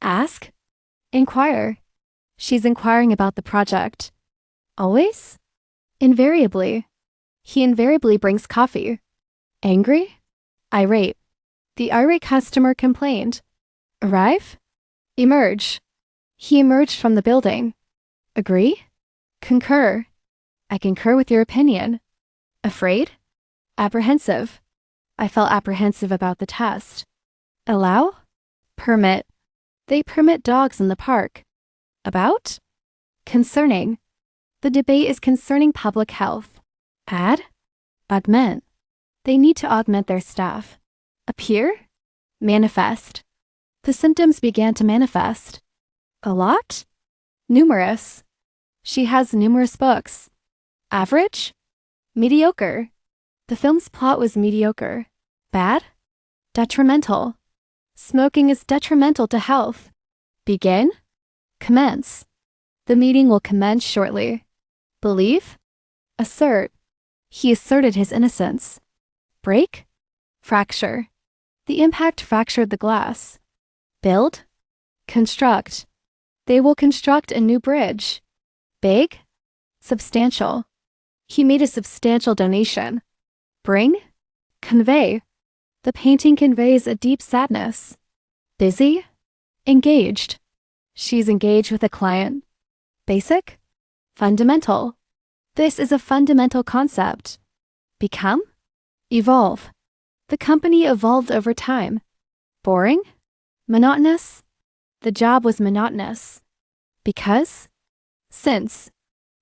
Ask. Inquire. She's inquiring about the project. Always? Invariably. He invariably brings coffee. Angry? Irate. The irate customer complained. Arrive? Emerge. He emerged from the building. Agree? Concur. I concur with your opinion. Afraid? Apprehensive. I felt apprehensive about the test. Allow? Permit. They permit dogs in the park. About? Concerning. The debate is concerning public health. Add? Augment. They need to augment their staff. Appear? Manifest. The symptoms began to manifest. A lot? Numerous. She has numerous books. Average? Mediocre. The film's plot was mediocre. Bad? Detrimental. Smoking is detrimental to health. Begin? Commence. The meeting will commence shortly. Believe? Assert. He asserted his innocence. Break? Fracture. The impact fractured the glass. Build? Construct. They will construct a new bridge. Big? Substantial. He made a substantial donation. Bring? Convey. The painting conveys a deep sadness. Busy? Engaged. She's engaged with a client. Basic? Fundamental. This is a fundamental concept. Become? Evolve. The company evolved over time. Boring? Monotonous? The job was monotonous. Because? Since.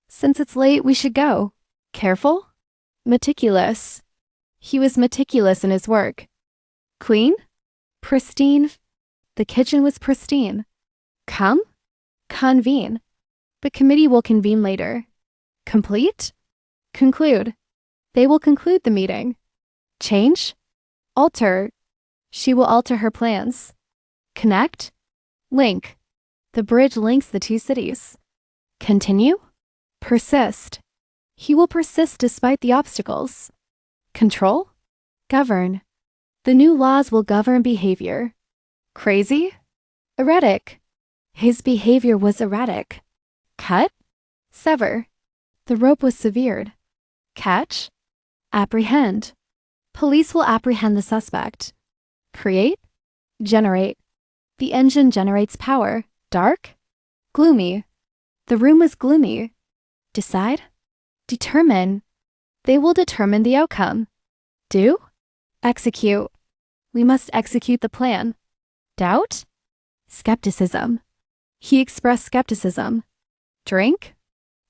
Since it's late, we should go. Careful? Meticulous. He was meticulous in his work. Clean? Pristine? The kitchen was pristine. Come? Convene. The committee will convene later. Complete? Conclude. They will conclude the meeting. Change? Alter. She will alter her plans. Connect? Link. The bridge links the two cities. Continue? Persist. He will persist despite the obstacles. Control? Govern. The new laws will govern behavior. Crazy? Erratic. His behavior was erratic. Cut? Sever. The rope was severed. Catch? Apprehend. Police will apprehend the suspect. Create? Generate. The engine generates power. Dark? Gloomy. The room was gloomy. Decide? Determine. They will determine the outcome. Do? Execute. We must execute the plan. Doubt? Skepticism. He expressed skepticism. Drink?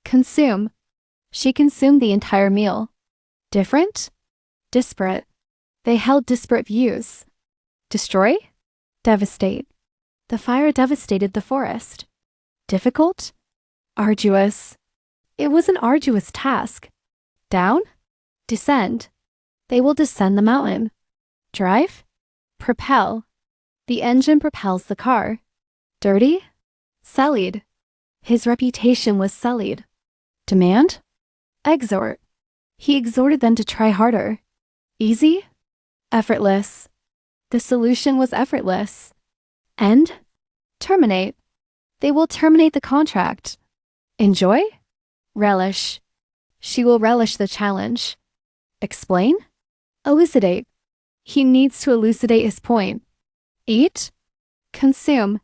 Consume. She consumed the entire meal. Different? Disparate. They held disparate views. Destroy? Devastate. The fire devastated the forest. Difficult? Arduous. It was an arduous task. Down? Descend. They will descend the mountain. Drive? Propel. The engine propels the car. Dirty? Sullied. His reputation was sullied. Demand? Exhort. He exhorted them to try harder. Easy? Effortless. The solution was effortless. End? Terminate. They will terminate the contract. Enjoy? Relish. She will relish the challenge. Explain? Elucidate. He needs to elucidate his point. Eat? Consume.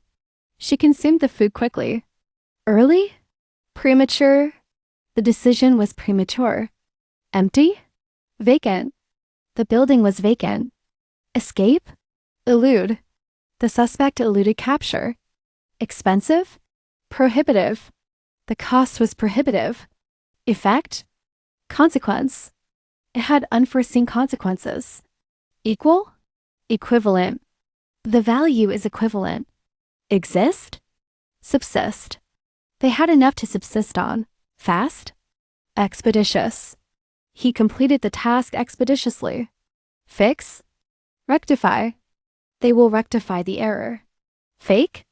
She consumed the food quickly. Early? Premature? The decision was premature. Empty? Vacant. The building was vacant. Escape? Elude. The suspect eluded capture. Expensive? Prohibitive. The cost was prohibitive. Effect? Consequence. It had unforeseen consequences. Equal? Equivalent. The value is equivalent. Exist? Subsist. They had enough to subsist on. Fast? Expeditious. He completed the task expeditiously. Fix? Rectify. They will rectify the error. Fake?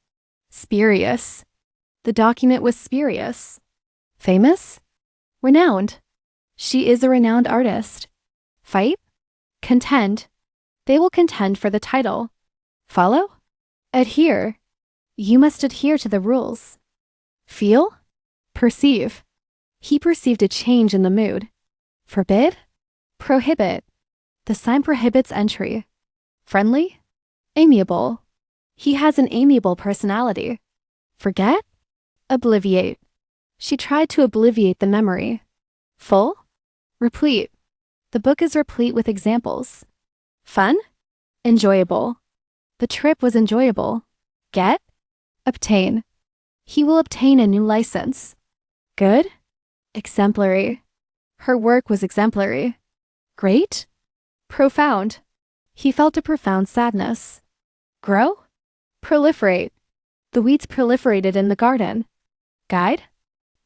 Spurious. The document was spurious. Famous? Renowned. She is a renowned artist. Fight? Contend. They will contend for the title. Follow? Adhere. You must adhere to the rules. Feel? Perceive. He perceived a change in the mood. Forbid? Prohibit. The sign prohibits entry. Friendly? Amiable. He has an amiable personality. Forget? Obliviate. She tried to obliviate the memory. Full? Replete. The book is replete with examples. Fun? Enjoyable. The trip was enjoyable. Get? Obtain. He will obtain a new license. Good? Exemplary. Her work was exemplary. Great? Profound. He felt a profound sadness. Grow? Proliferate. The weeds proliferated in the garden. Guide?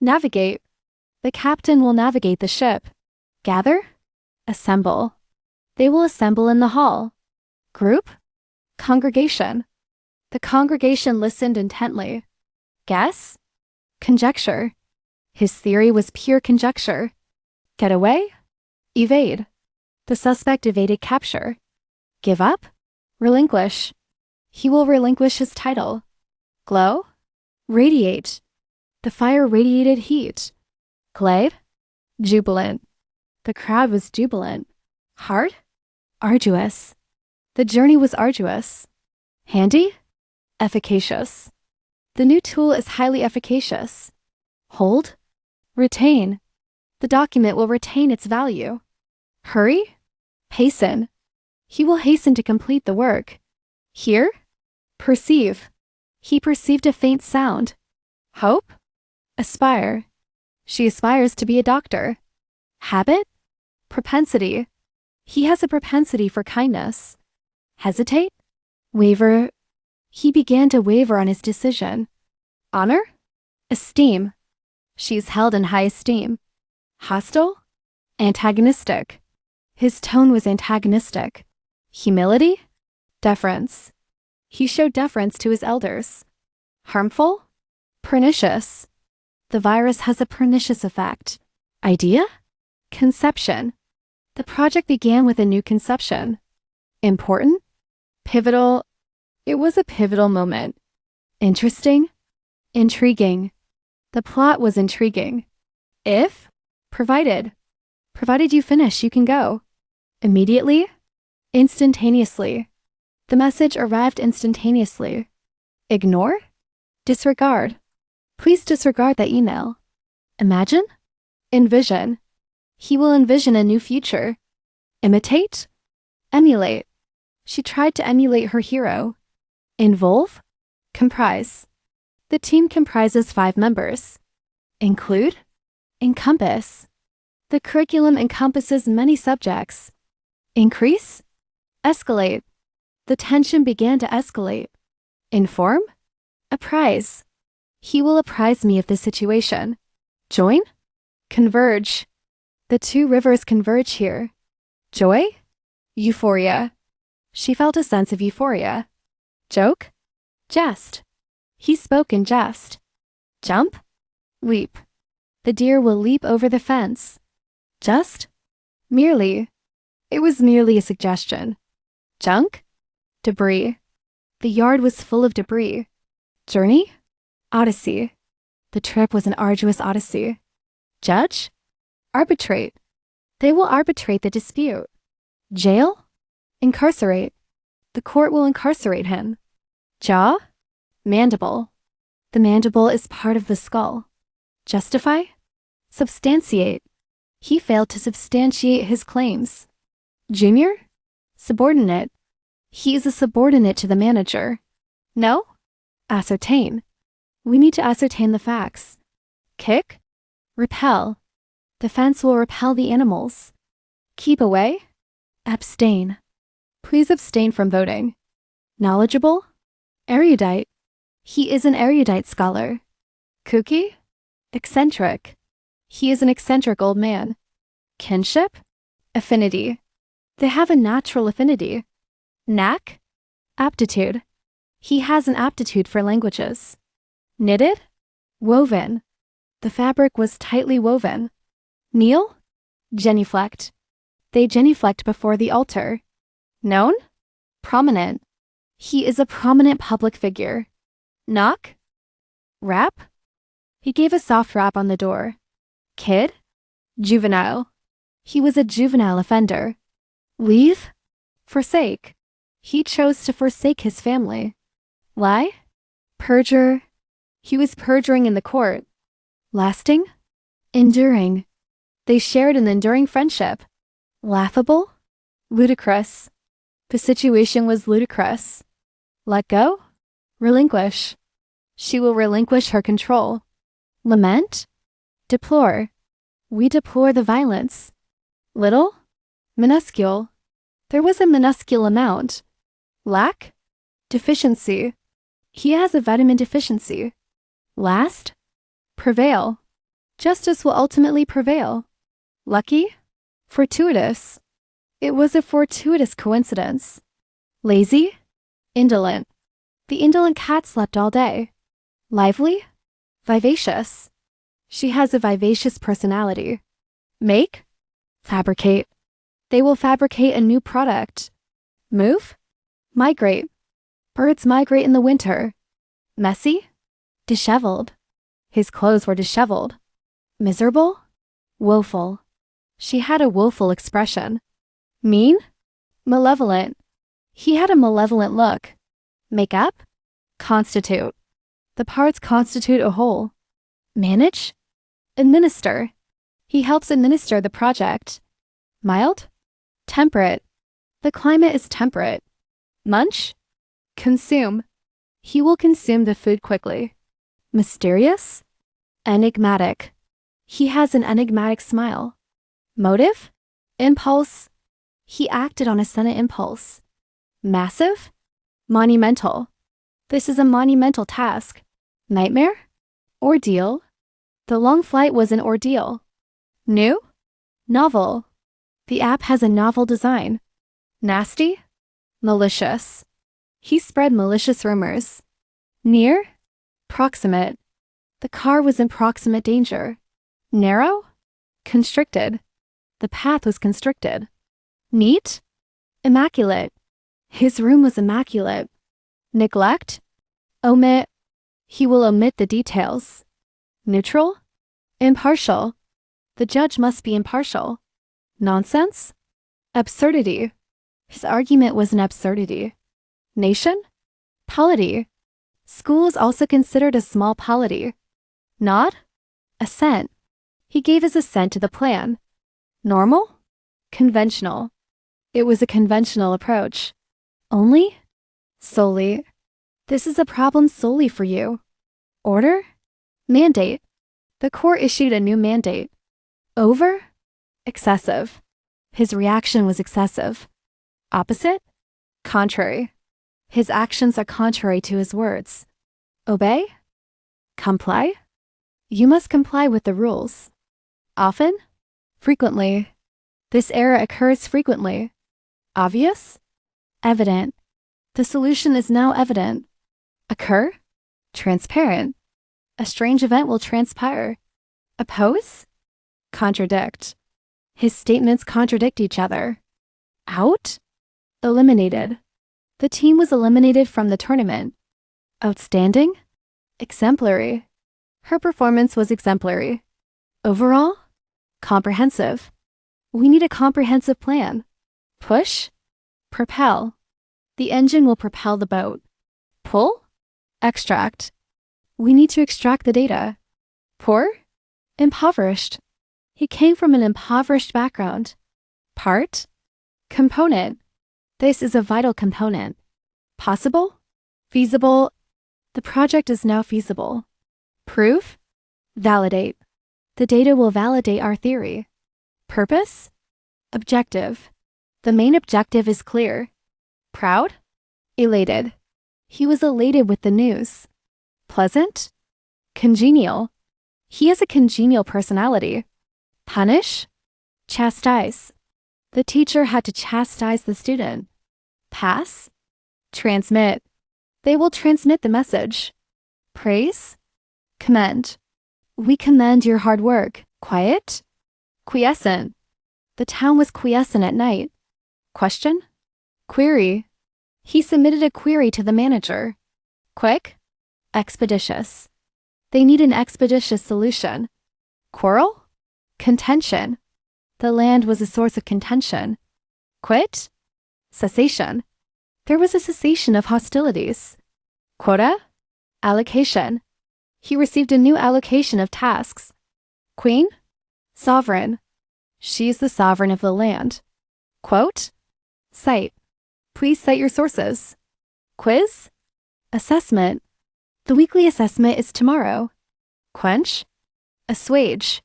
Navigate. The captain will navigate the ship. Gather? Assemble. They will assemble in the hall. Group? Congregation. The congregation listened intently. Guess? Conjecture. His theory was pure conjecture. Get away? Evade. The suspect evaded capture. Give up? Relinquish. He will relinquish his title. Glow? Radiate. The fire radiated heat. Glade? Jubilant. The crowd was jubilant. Hard? Arduous. The journey was arduous. Handy? Efficacious. The new tool is highly efficacious. Hold? Retain. The document will retain its value. Hurry? Hasten. He will hasten to complete the work. Hear? Perceive. He perceived a faint sound. Hope? Aspire. She aspires to be a doctor. Habit? Propensity. He has a propensity for kindness. Hesitate? Waver. He began to waver on his decision. Honor? Esteem. She is held in high esteem. Hostile? Antagonistic. His tone was antagonistic. Humility? Deference. He showed deference to his elders. Harmful? Pernicious. The virus has a pernicious effect. Idea? Conception. The project began with a new conception. Important? Pivotal. It was a pivotal moment. Interesting? Intriguing. The plot was intriguing. If? Provided. Provided you finish, you can go. Immediately? Instantaneously. The message arrived instantaneously. Ignore? Disregard. Please disregard that email. Imagine? Envision. He will envision a new future. Imitate? Emulate. She tried to emulate her hero. Involve? Comprise. The team comprises 5 members. Include? Encompass. The curriculum encompasses many subjects. Increase? Escalate. The tension began to escalate. Inform? Apprise. He will apprise me of the situation. Join? Converge. The 2 rivers converge here. Joy? Euphoria. She felt a sense of euphoria. Joke? Jest. He spoke in jest. Jump? Leap. The deer will leap over the fence. Just? Merely. It was merely a suggestion. Junk? Debris. The yard was full of debris. Journey? Odyssey. The trip was an arduous odyssey. Judge? Arbitrate. They will arbitrate the dispute. Jail? Incarcerate. The court will incarcerate him. Jaw? Mandible. The mandible is part of the skull. Justify? Substantiate. He failed to substantiate his claims. Junior? Subordinate. He is a subordinate to the manager. No? Ascertain. We need to ascertain the facts. Kick? Repel. The fence will repel the animals. Keep away? Abstain. Please abstain from voting. Knowledgeable? Erudite. He is an erudite scholar. Kooky? Eccentric. He is an eccentric old man. Kinship? Affinity. They have a natural affinity. Knack? Aptitude. He has an aptitude for languages. Knitted? Woven. The fabric was tightly woven. Kneel? Genuflect. They genuflect before the altar. Known? Prominent. He is a prominent public figure. Knock? Rap? He gave a soft rap on the door. Kid? Juvenile. He was a juvenile offender. Leave? Forsake. He chose to forsake his family. Lie? Perjure. He was perjuring in the court. Lasting? Enduring. They shared an enduring friendship. Laughable? Ludicrous. The situation was ludicrous. Let go? Relinquish. She will relinquish her control. Lament? Deplore. We deplore the violence. Little? Minuscule. There was a minuscule amount. Lack? Deficiency. He has a vitamin deficiency. Last? Prevail. Justice will ultimately prevail. Lucky? Fortuitous. It was a fortuitous coincidence. Lazy? Indolent. The indolent cat slept all day. Lively? Vivacious. She has a vivacious personality. Make? Fabricate. They will fabricate a new product. Move? Migrate. Birds migrate in the winter. Messy? Disheveled. His clothes were disheveled. Miserable? Woeful. She had a woeful expression. Mean? Malevolent. He had a malevolent look. Make up? Constitute. The parts constitute a whole. Manage? Administer. He helps administer the project. Mild? Temperate. The climate is temperate. Munch? Consume. He will consume the food quickly. Mysterious? Enigmatic. He has an enigmatic smile. Motive? Impulse. He acted on a sudden impulse. Massive? Monumental. This is a monumental task. Nightmare? Ordeal. The long flight was an ordeal. New? Novel. The app has a novel design. Nasty? Malicious. He spread malicious rumors. Near? Proximate. The car was in proximate danger. Narrow? Constricted. The path was constricted. Neat? Immaculate. His room was immaculate. Neglect? Omit. He will omit the details. Neutral? Impartial. The judge must be impartial. Nonsense? Absurdity. His argument was an absurdity. Nation? Polity. School is also considered a small polity. Nod? Assent. He gave his assent to the plan. Normal? Conventional. It was a conventional approach. Only? Solely. This is a problem solely for you. Order? Mandate. The court issued a new mandate. Over? Excessive. His reaction was excessive. Opposite? Contrary. His actions are contrary to his words. Obey? Comply? You must comply with the rules. Often? Frequently. This error occurs frequently. Obvious? Evident. The solution is now evident. Occur? Transparent. A strange event will transpire. Oppose? Contradict. His statements contradict each other. Out? Eliminated. The team was eliminated from the tournament. Outstanding? Exemplary. Her performance was exemplary. Overall? Comprehensive. We need a comprehensive plan. Push? Propel. The engine will propel the boat. Pull? Extract. We need to extract the data. Poor? Impoverished. He came from an impoverished background. Part? Component. This is a vital component. Possible? Feasible? The project is now feasible. Proof? Validate. The data will validate our theory. Purpose? Objective. The main objective is clear. Proud? Elated. He was elated with the news. Pleasant? Congenial. He has a congenial personality. Punish? Chastise. The teacher had to chastise the student. Pass? Transmit. They will transmit the message. Praise? Commend. We commend your hard work. Quiet? Quiescent. The town was quiescent at night. Question? Query. He submitted a query to the manager. Quick? Expeditious. They need an expeditious solution. Quarrel? Contention. The land was a source of contention. Quit? Cessation. There was a cessation of hostilities. Quota? Allocation. He received a new allocation of tasks. Queen? Sovereign. She's the sovereign of the land. Quote? Cite. Please cite your sources. Quiz? Assessment. The weekly assessment is tomorrow. Quench? Assuage.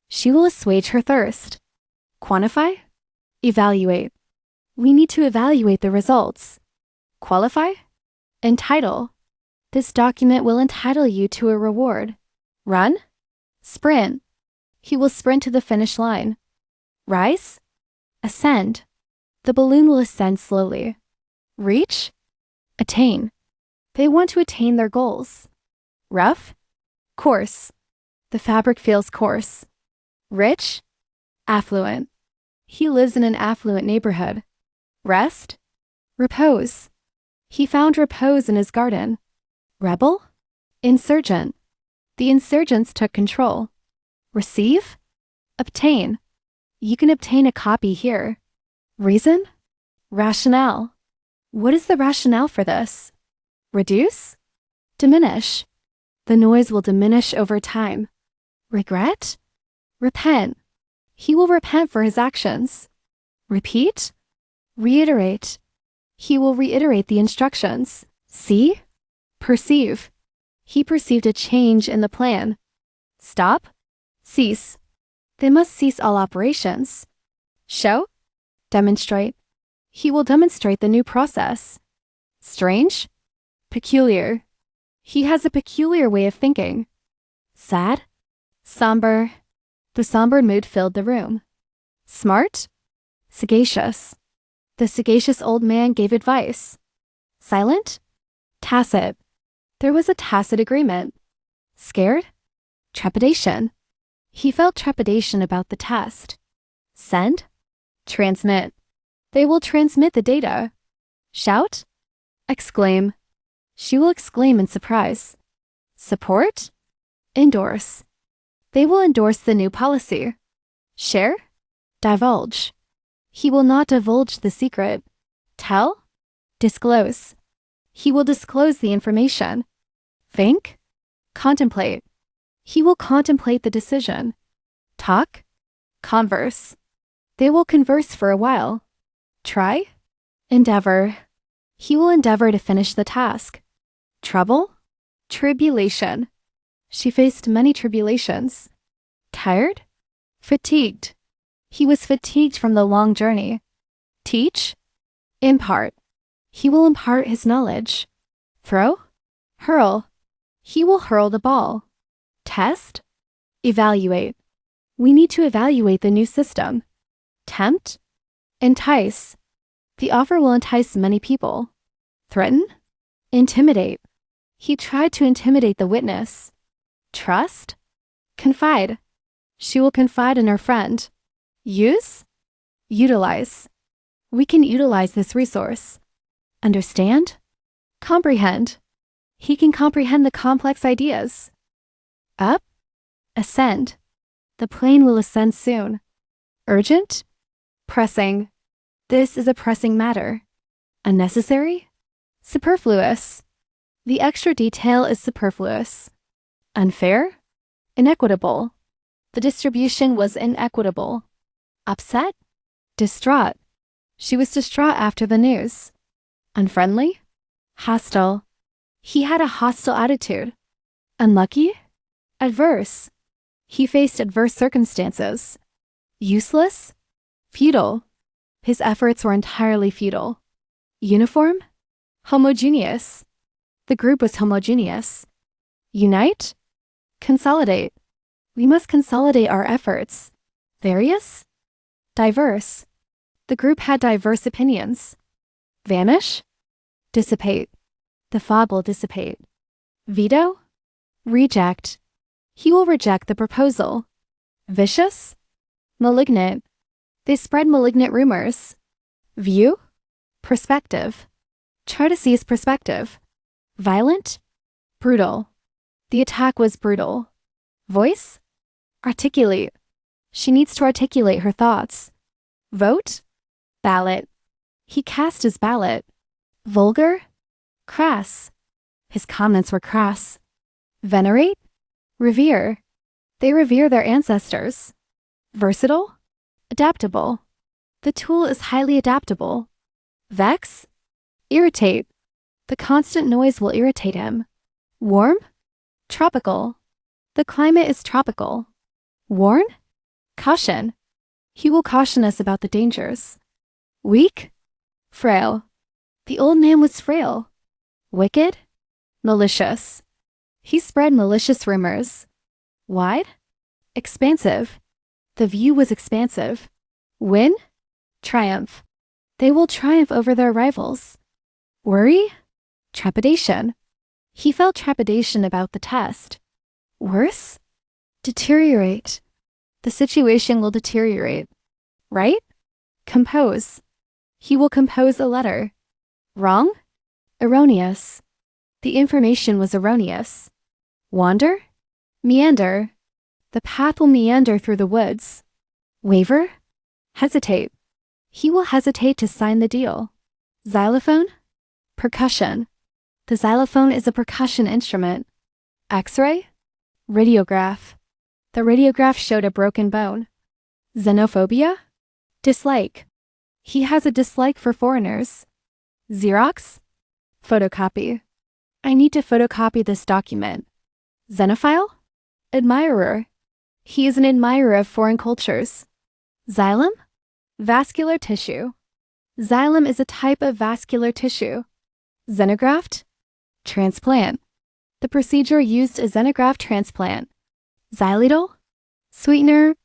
She will assuage her thirst. Quantify? Evaluate. We need to evaluate the results. Qualify? Entitle. This document will entitle you to a reward. Run? Sprint. He will sprint to the finish line. Rise? Ascend. The balloon will ascend slowly. Reach? Attain. They want to attain their goals. Rough? Coarse. The fabric feels coarse. Rich? Affluent. He lives in an affluent neighborhood. Rest? Repose. He found repose in his garden. Rebel? Insurgent. The insurgents took control. Receive? Obtain. You can obtain a copy here. Reason? Rationale. What is the rationale for this? Reduce? Diminish. The noise will diminish over time. Regret? Repent. He will repent for his actions. Repeat? Reiterate. He will reiterate the instructions. See? Perceive. He perceived a change in the plan. Stop? Cease. They must cease all operations. Show? Demonstrate. He will demonstrate the new process. Strange? Peculiar. He has a peculiar way of thinking. Sad? Somber. The somber mood filled the room. Smart? Sagacious. The sagacious old man gave advice. Silent? Tacit. There was a tacit agreement. Scared? Trepidation. He felt trepidation about the test. Send? Transmit. They will transmit the data. Shout? Exclaim. She will exclaim in surprise. Support? Endorse. They will endorse the new policy. Share? Divulge. He will not divulge the secret. Tell? Disclose. He will disclose the information. Think? Contemplate. He will contemplate the decision. Talk? Converse. They will converse for a while. Try? Endeavor. He will endeavor to finish the task. Trouble? Tribulation. She faced many tribulations. Tired? Fatigued. He was fatigued from the long journey. Teach? Impart. He will impart his knowledge. Throw? Hurl. He will hurl the ball. Test? Evaluate. We need to evaluate the new system. Tempt? Entice. The offer will entice many people. Threaten? Intimidate. He tried to intimidate the witness. Trust? Confide. She will confide in her friend. Use? Utilize. We can utilize this resource. Understand? Comprehend. He can comprehend the complex ideas. Up? Ascend. The plane will ascend soon. Urgent? Pressing. This is a pressing matter. Unnecessary? Superfluous. The extra detail is superfluous. Unfair? Inequitable. The distribution was inequitable. Upset? Distraught. She was distraught after the news. Unfriendly? Hostile. He had a hostile attitude. Unlucky? Adverse. He faced adverse circumstances. Useless? Futile. His efforts were entirely futile. Uniform? Homogeneous. The group was homogeneous. Unite? Consolidate. We must consolidate our efforts. Various? Diverse. The group had diverse opinions. Vanish? Dissipate. The fog will dissipate. Veto? Reject. He will reject the proposal. Vicious? Malignant. They spread malignant rumors. View? Perspective. Try to seize perspective. Violent? Brutal. The attack was brutal. Voice? Articulate. She needs to articulate her thoughts. Vote? Ballot. He cast his ballot. Vulgar? Crass. His comments were crass. Venerate? Revere. They revere their ancestors. Versatile? Adaptable. The tool is highly adaptable. Vex? Irritate. The constant noise will irritate him. Warm? Tropical. The climate is tropical. Warn? Caution. He will caution us about the dangers. Weak? Frail. The old man was frail. Wicked? Malicious. He spread malicious rumors. Wide? Expansive. The view was expansive. Win? Triumph. They will triumph over their rivals. Worry? Trepidation. He felt trepidation about the test. Worse? Deteriorate. The situation will deteriorate. Right? Compose. He will compose a letter. Wrong? Erroneous. The information was erroneous. Wander? Meander. The path will meander through the woods. Waver? Hesitate. He will hesitate to sign the deal. Xylophone? Percussion. The xylophone is a percussion instrument. X-ray? Radiograph. The radiograph showed a broken bone. Xenophobia? Dislike. He has a dislike for foreigners. Xerox? Photocopy. I need to photocopy this document. Xenophile? Admirer. He is an admirer of foreign cultures. Xylem? Vascular tissue. Xylem is a type of vascular tissue. Xenograft? Transplant. The procedure used a xenograft transplant. Xylitol? Sweetener.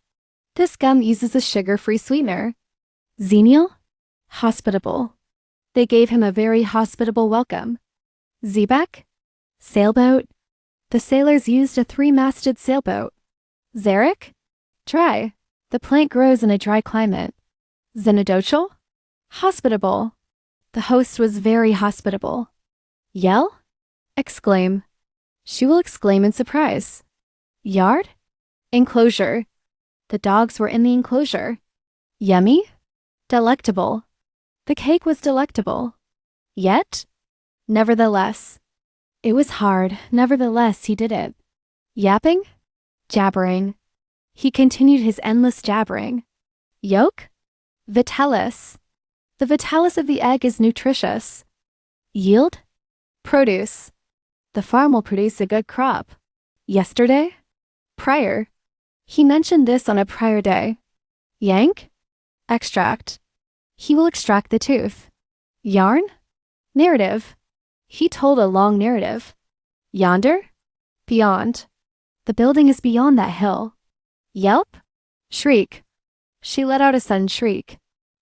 This gum uses a sugar-free sweetener. Xenial? Hospitable. They gave him a very hospitable welcome. Xebec? Sailboat. The sailors used a 3-masted sailboat. Xeric? Dry. The plant grows in a dry climate. Xenodochal? Hospitable. The host was very hospitable. Yell? Exclaim. She will exclaim in surprise. Yard? Enclosure. The dogs were in the enclosure. Yummy? Delectable. The cake was delectable. Yet? Nevertheless. It was hard, nevertheless he did it. Yapping? Jabbering. He continued his endless jabbering. Yolk? Vitalis. The vitalis of the egg is nutritious. Yield? Produce. The farm will produce a good crop. Yesterday? Prior. He mentioned this on a prior day. Yank? Extract. He will extract the tooth. Yarn? Narrative. He told a long narrative. Yonder? Beyond. The building is beyond that hill. Yelp? Shriek. She let out a sudden shriek.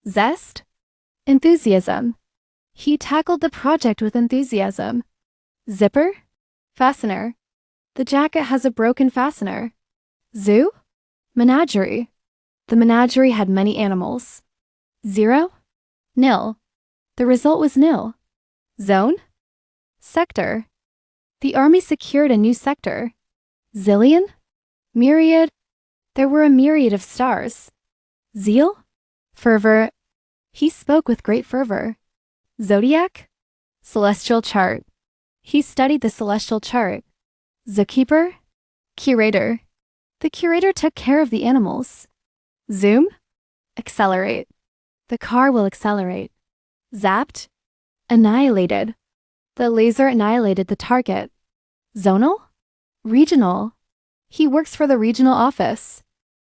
Zest? Enthusiasm. He tackled the project with enthusiasm. Zipper? Fastener. The jacket has a broken fastener. Zoo? Menagerie. The menagerie had many animals. Zero? Nil. The result was nil. Zone? Sector. The army secured a new sector. Zillion? Myriad? There were a myriad of stars. Zeal? Fervor. He spoke with great fervor. Zodiac? Celestial chart. He studied the celestial chart. Zookeeper? Curator. The curator took care of the animals. Zoom? Accelerate. The car will accelerate. Zapped? Annihilated. The laser annihilated the target. Zonal? Regional. He works for the regional office.